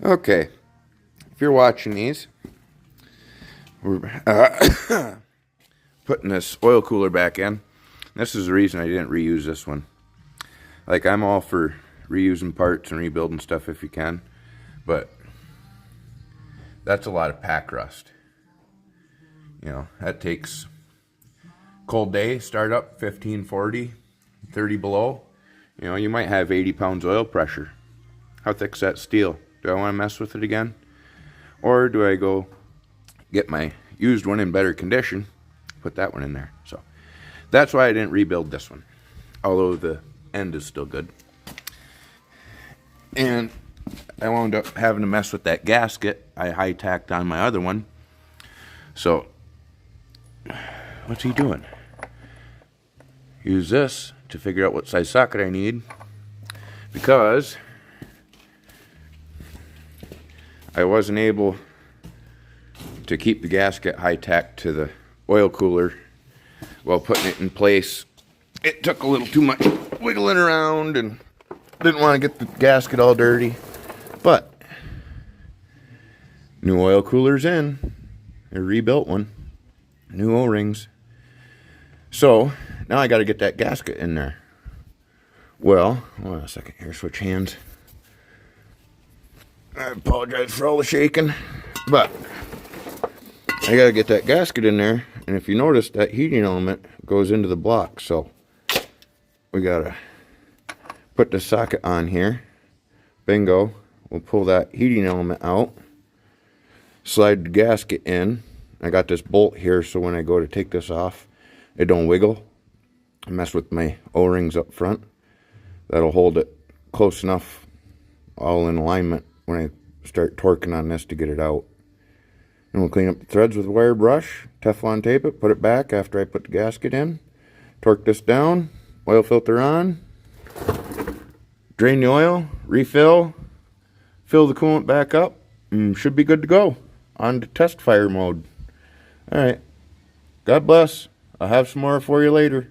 Okay, if you're watching these, we're putting this oil cooler back in. This is the reason I didn't reuse this one. Like, I'm all for reusing parts and rebuilding stuff if you can, but that's a lot of pack rust. You know, that takes cold day, start up 15, 40, 30 below. You know, you might have 80 pounds oil pressure. How thick's that steel? Do I want to mess with it again? Or do I go get my used one in better condition, put that one in there? So that's why I didn't rebuild this one, although the end is still good. And I wound up having to mess with that gasket I high-tacked on my other one. So what's he doing? Use this to figure out what size socket I need, because I wasn't able to keep the gasket high-tacked to the oil cooler while putting it in place. It took a little too much wiggling around and didn't want to get the gasket all dirty. But new oil cooler's in. I rebuilt one. New O-rings. So now I got to get that gasket in there. Well, hold on a second here. Switch hands. I apologize for all the shaking, but I gotta get that gasket in there. And if you notice, that heating element goes into the block, so we gotta put the socket on here. Bingo. We'll pull that heating element out, slide the gasket in. I got this bolt here, so when I go to take this off, it don't wiggle. I mess with my O-rings up front. That'll hold it close enough, all in alignment, when I start torquing on this to get it out. And we'll clean up the threads with a wire brush, Teflon tape it, put it back after I put the gasket in, torque this down, oil filter on, drain the oil, refill, fill the coolant back up, and should be good to go. On to test fire mode. Alright, God bless. I'll have some more for you later.